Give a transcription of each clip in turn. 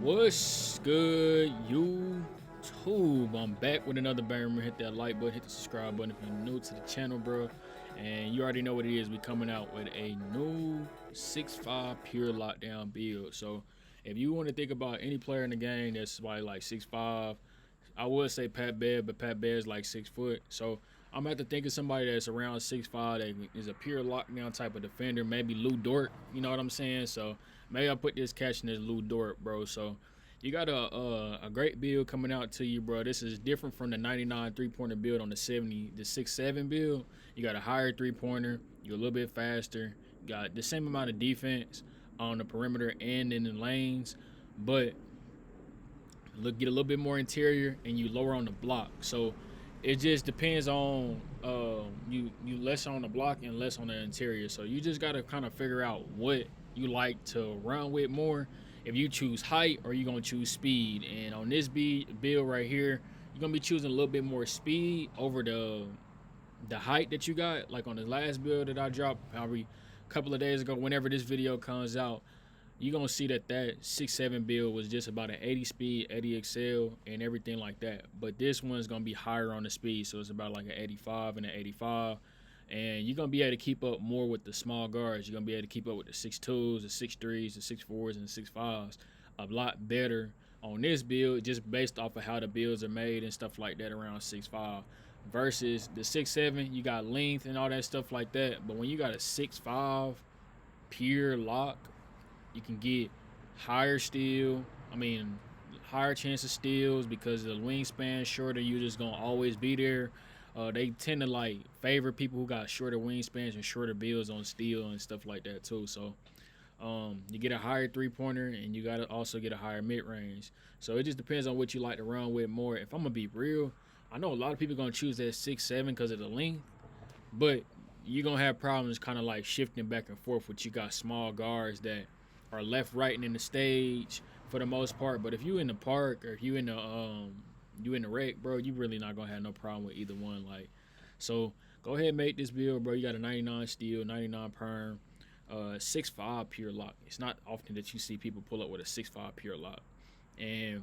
What's good, YouTube? I'm back with another banger. Hit that like button, hit the subscribe button if you're new to the channel, bro. And you already know what it is. We coming out with a new 6'5" pure lockdown build. So if you want to think about any player in the game that's probably like 6'5", I would say Pat Bev, but Pat Bev is like 6 foot. So I'm gonna have to think of somebody that's around 6'5" that is a pure lockdown type of defender. Maybe Lou Dort. You know what I'm saying? So maybe I'll put this catch in as Lou Dort, bro. So you got a great build coming out to you, bro. This is different from the 99 3-pointer build on the 70, the 6'7" build. You got a higher 3-pointer. You're a little bit faster. You got the same amount of defense on the perimeter and in the lanes, but get a little bit more interior and you lower on the block. So it just depends on you less on the block and less on the interior. So you just gotta kind of figure out what you like to run with more. If you choose height or you gonna choose speed, and on this build right here, you're gonna be choosing a little bit more speed over the height that you got. Like on the last build that I dropped probably a couple of days ago, whenever this video comes out, you're gonna see that 6'7" build was just about an 80 speed, 80 excel, and everything like that. But this one's gonna be higher on the speed, so it's about like an 85 and an 85. And you're gonna be able to keep up more with the small guards. You're gonna be able to keep up with the 6'2s, the 6'3s, the 6'4s, and the 6'5s a lot better on this build, just based off of how the builds are made and stuff like that around 6'5". Versus the 6'7", you got length and all that stuff like that. But when you got a 6'5" pure lock, you can get higher steal. I mean, higher chance of steals because the wingspan shorter. You just gonna always be there. They tend to like favor people who got shorter wingspans and shorter builds on steal and stuff like that too. So you get a higher 3-pointer and you gotta also get a higher mid range. So it just depends on what you like to run with more. If I'm gonna be real, I know a lot of people gonna choose that 6'7" because of the length, but you're gonna have problems kind of like shifting back and forth with you got small guards that are left right and in the stage for the most part. But if you in the park or if you in the rec, bro, you really not gonna have no problem with either one. Like, so go ahead and make this build, bro. You got a 99 steel, 99 perm, 6'5" pure lock. It's not often that you see people pull up with a 6'5" pure lock. And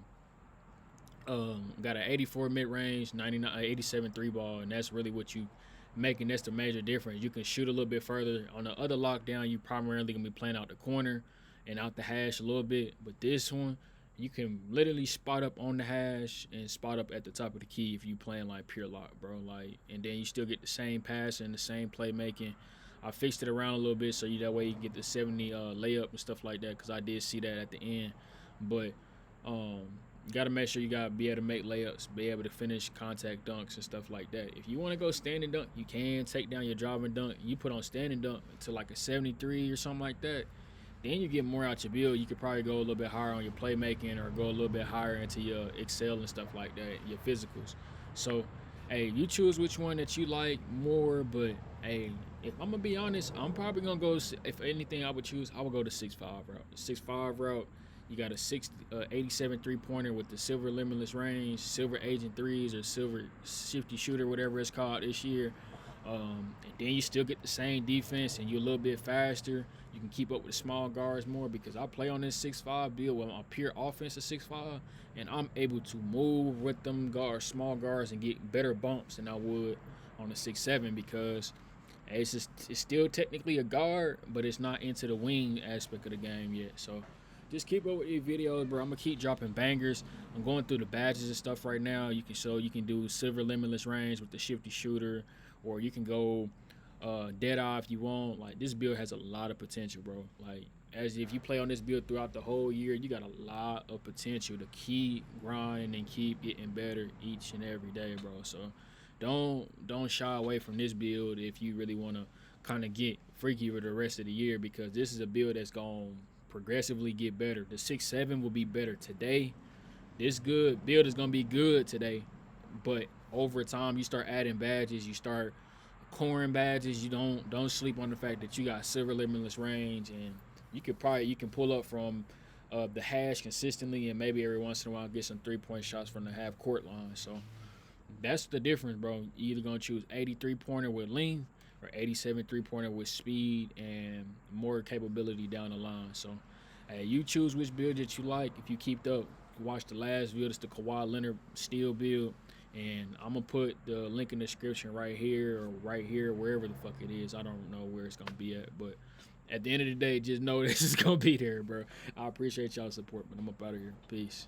got an 84 mid range, 99, 87 three ball, and that's really what you making. That's the major difference. You can shoot a little bit further. On the other lockdown, you primarily gonna be playing out the corner and out the hash a little bit, but this one, you can literally spot up on the hash and spot up at the top of the key if you playing like pure lock, bro. Like, and then you still get the same pass and the same playmaking. I fixed it around a little bit so that way you can get the 70 layup and stuff like that, because I did see that at the end. But um, you got to make sure you got to be able to make layups, be able to finish contact dunks and stuff like that. If you want to go standing dunk, you can take down your driving dunk. You put on standing dunk to like a 73 or something like that. Then you get more out your build. You could probably go a little bit higher on your playmaking or go a little bit higher into your excel and stuff like that, your physicals. So, hey, you choose which one that you like more. But hey, if I'm gonna be honest, I'm probably gonna go. If anything, I would choose. I would go the 6'5" route. The 6'5" route. You got a 87 3-pointer with the silver limitless range, silver agent threes, or silver shifty shooter, whatever it's called this year. And then you still get the same defense and you're a little bit faster. You can keep up with the small guards more because I play on this 6'5" build with my pure offense of 6'5", and I'm able to move with them guards, small guards, and get better bumps than I would on the 6'7", because it's still technically a guard, but it's not into the wing aspect of the game yet. So just keep up with these videos, bro. I'm gonna keep dropping bangers. I'm going through the badges and stuff right now. You can do silver limitless range with the shifty shooter, or you can go dead eye if you want. Like, this build has a lot of potential, bro. Like, as if you play on this build throughout the whole year, you got a lot of potential to keep grinding and keep getting better each and every day, bro. So don't shy away from this build if you really want to kind of get freaky for the rest of the year, because this is a build that's going to progressively get better. The 6'7" will be better today. This good build is going to be good today, but over time you start adding badges, you start coring badges. You don't sleep on the fact that you got silver limitless range, and you can pull up from the hash consistently, and maybe every once in a while get some 3-point shots from the half court line. So that's the difference, bro. You either gonna choose 83 pointer with length or 87 3-pointer with speed and more capability down the line. So Hey, you choose which build that you like. If you keep up, watch the last build. It's the Kawhi Leonard steel build. And I'm gonna put the link in the description right here or right here, wherever the fuck it is. I don't know where it's gonna be at, but at the end of the day, just know this is gonna be there, bro. I appreciate y'all support, but I'm up out of here. Peace.